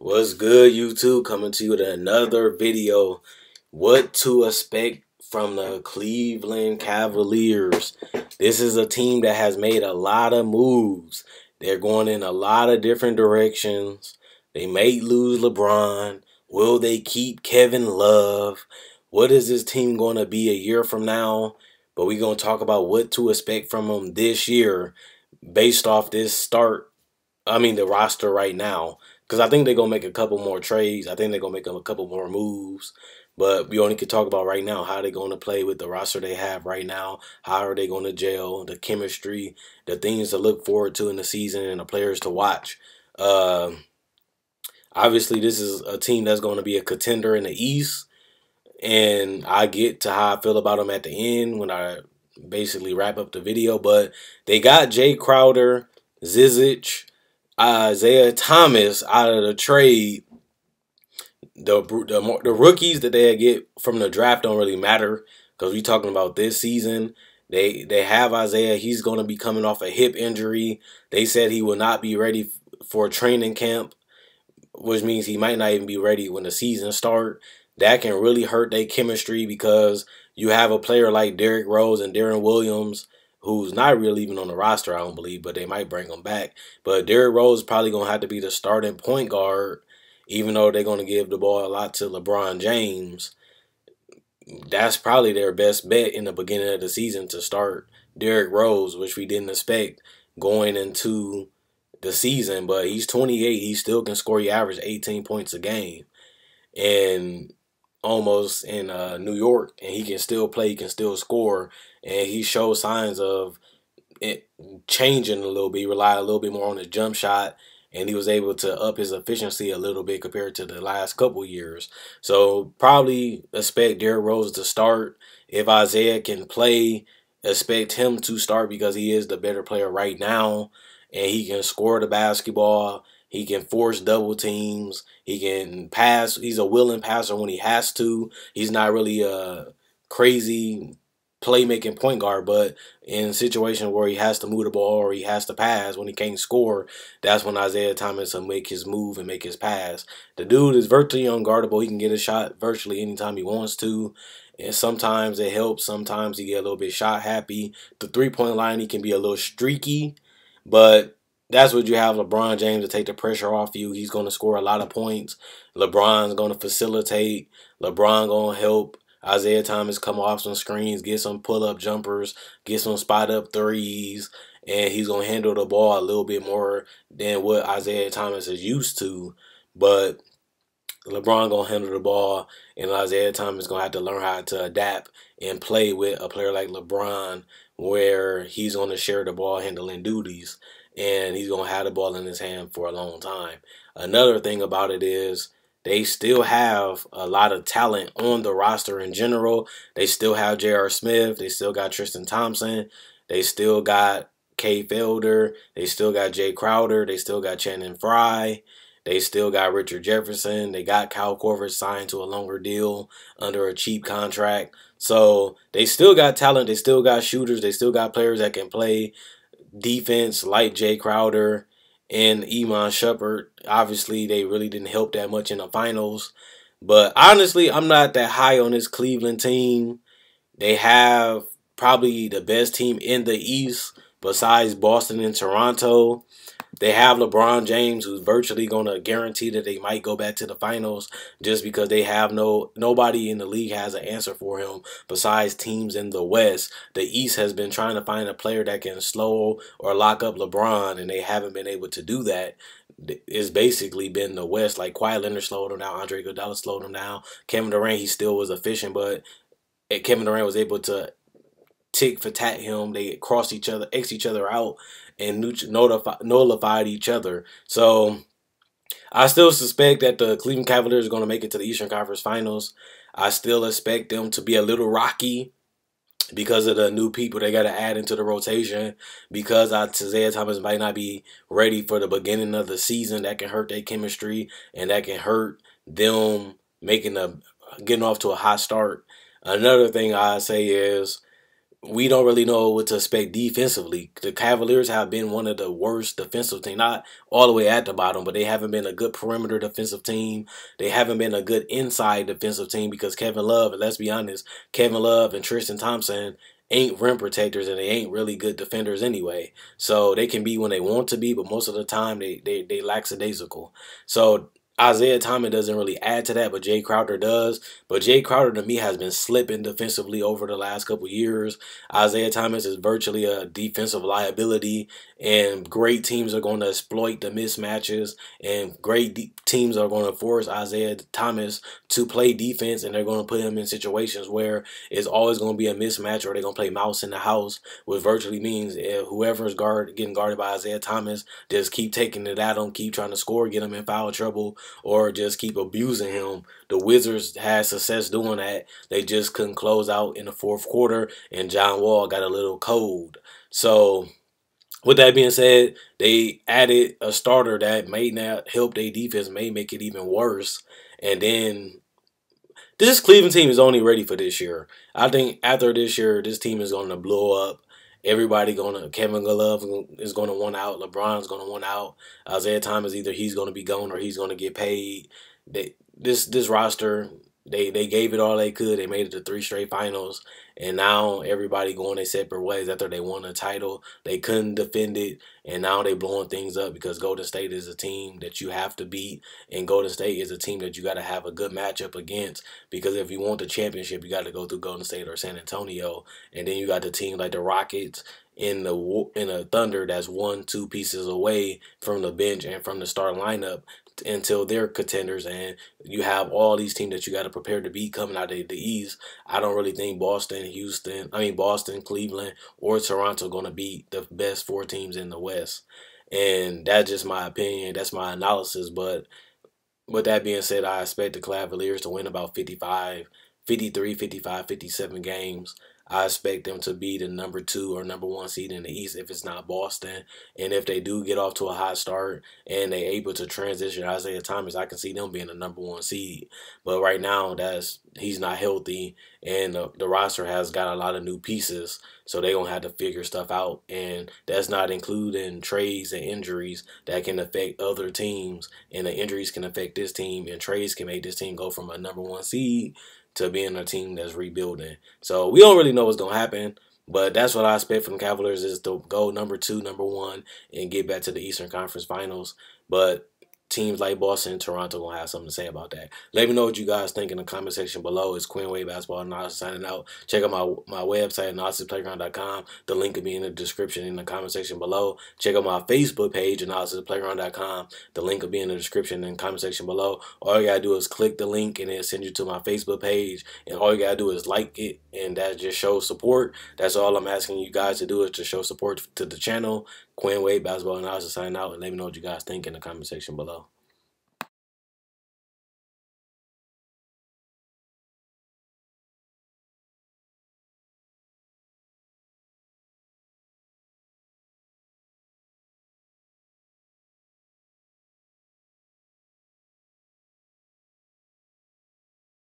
What's good, YouTube? Coming to you with another video. What to expect from the Cleveland Cavaliers. This is a team that has made a lot of moves. They're going in a lot of different directions. They may lose LeBron. Will they keep Kevin Love? What is this team going to be a year from now? But we're going to talk about what to expect from them this year based off this the roster right now. Because I think they're going to make a couple more trades. I think they're going to make a couple more moves. But we only can talk about right now how they're going to play with the roster they have right now. How are they going to gel, the chemistry, the things to look forward to in the season, and the players to watch. Obviously, this is a team that's going to be a contender in the East. And I get to how I feel about them at the end when I basically wrap up the video. But they got Jay Crowder, Zizic, Isaiah Thomas out of the trade. The rookies that they get from the draft don't really matter because we're talking about this season. They have Isaiah. He's going to be coming off a hip injury. They said he will not be ready for training camp, which means he might not even be ready when the season starts. That can really hurt their chemistry because you have a player like Derrick Rose and Darren Williams who's not really even on the roster, I don't believe, but they might bring him back. But Derrick Rose is probably going to have to be the starting point guard, even though they're going to give the ball a lot to LeBron James. That's probably their best bet in the beginning of the season to start Derrick Rose, which we didn't expect going into the season. But he's 28. He still can score. He averaged 18 points a game. And almost in New York, and he can still play, he can still score, and he showed signs of it changing a little bit. He relied a little bit more on his jump shot, and he was able to up his efficiency a little bit compared to the last couple years. So probably expect Derrick Rose to start. If Isaiah can play, expect him to start because he is the better player right now, and he can score the basketball. He can force double teams. He can pass. He's a willing passer when he has to. He's not really a crazy playmaking point guard, but in situations where he has to move the ball or he has to pass when he can't score, that's when Isaiah Thomas will make his move and make his pass. The dude is virtually unguardable. He can get a shot virtually anytime he wants to. And sometimes it helps. Sometimes he get a little bit shot happy. The three-point line, he can be a little streaky, but that's what you have LeBron James to take the pressure off you. He's going to score a lot of points. LeBron's going to facilitate. LeBron going to help Isaiah Thomas come off some screens, get some pull-up jumpers, get some spot-up threes, and he's going to handle the ball a little bit more than what Isaiah Thomas is used to. But LeBron going to handle the ball, and Isaiah Thomas going to have to learn how to adapt and play with a player like LeBron where he's going to share the ball handling duties. And he's going to have the ball in his hand for a long time. Another thing about it is they still have a lot of talent on the roster in general. They still have J.R. Smith. They still got Tristan Thompson. They still got Kay Felder. They still got Jay Crowder. They still got Channing Frye. They still got Richard Jefferson. They got Kyle Korver signed to a longer deal under a cheap contract. So they still got talent. They still got shooters. They still got players that can play defense like Jay Crowder and Iman Shumpert. Obviously, they really didn't help that much in the finals. But honestly, I'm not that high on this Cleveland team. They have probably the best team in the East besides Boston and Toronto. They have LeBron James, who's virtually going to guarantee that they might go back to the finals just because they have nobody in the league has an answer for him besides teams in the West. The East has been trying to find a player that can slow or lock up LeBron, and they haven't been able to do that. It's basically been the West. Like Kawhi Leonard slowed him down. Andre Iguodala slowed him down. Kevin Durant, he still was efficient, but Kevin Durant was able to tick for tat him. They crossed each other, X each other out, and nullified each other. So I still suspect that the Cleveland Cavaliers are going to make it to the Eastern Conference Finals. I still expect them to be a little rocky because of the new people they got to add into the rotation. Because Isaiah Thomas might not be ready for the beginning of the season, that can hurt their chemistry and that can hurt them getting off to a hot start. Another thing I say is, we don't really know what to expect defensively. The Cavaliers have been one of the worst defensive teams, not all the way at the bottom, but they haven't been a good perimeter defensive team. They haven't been a good inside defensive team because Kevin Love, and let's be honest, Kevin Love and Tristan Thompson ain't rim protectors and they ain't really good defenders anyway. So they can be when they want to be, but most of the time they lackadaisical. So Isaiah Thomas doesn't really add to that, but Jay Crowder does. But Jay Crowder to me has been slipping defensively over the last couple years. Isaiah Thomas is virtually a defensive liability, and great teams are going to exploit the mismatches, and teams are going to force Isaiah Thomas to play defense, and they're going to put him in situations where it's always going to be a mismatch, or they're going to play mouse in the house, which virtually means whoever's getting guarded by Isaiah Thomas, just keep taking it at him, keep trying to score, get him in foul trouble, or just keep abusing him. The Wizards had success doing that. They just couldn't close out in the fourth quarter, and John Wall got a little cold. So, with that being said, they added a starter that may not help their defense, may make it even worse. And then this Cleveland team is only ready for this year. I think after this year, this team is going to blow up. Kevin Love is going to want out. LeBron's going to want out. Isaiah Thomas, either he's going to be gone or he's going to get paid. This roster, they gave it all they could. They made it to 3 straight finals. And now everybody going their separate ways after they won a title. They couldn't defend it. And now they blowing things up because Golden State is a team that you have to beat. And Golden State is a team that you got to have a good matchup against. Because if you want the championship, you got to go through Golden State or San Antonio. And then you got the team like the Rockets in the Thunder that's 1-2 pieces away from the bench and from the start lineup until they're contenders, and you have all these teams that you got to prepare to beat coming out of the East. I don't really think Boston, Cleveland, or Toronto going to beat the best 4 teams in the West. And that's just my opinion. That's my analysis. But with that being said, I expect the Cavaliers to win about 57 games. I expect them to be the number 2 or number 1 seed in the East if it's not Boston. And if they do get off to a hot start and they're able to transition Isaiah Thomas, I can see them being the number 1 seed. But right now, he's not healthy, and the roster has got a lot of new pieces, so they're going to have to figure stuff out. And that's not including trades and injuries that can affect other teams. And the injuries can affect this team, and trades can make this team go from a number 1 seed to being a team that's rebuilding. So we don't really know what's going to happen, but that's what I expect from the Cavaliers, is to go number 2, number 1, and get back to the Eastern Conference Finals. But teams like Boston and Toronto will have something to say about that. Let me know what you guys think in the comment section below. It's Quinn Wade Basketball Analysis signing out. Check out my website, analysisplayground.com. The link will be in the description in the comment section below. Check out my Facebook page, analysisplayground.com. The link will be in the description in the comment section below. All you got to do is click the link, and it'll send you to my Facebook page. And all you got to do is like it, and that just shows support. That's all I'm asking you guys to do, is to show support to the channel. Quinn Wade Basketball Analysis signing out, and let me know what you guys think in the comment section below.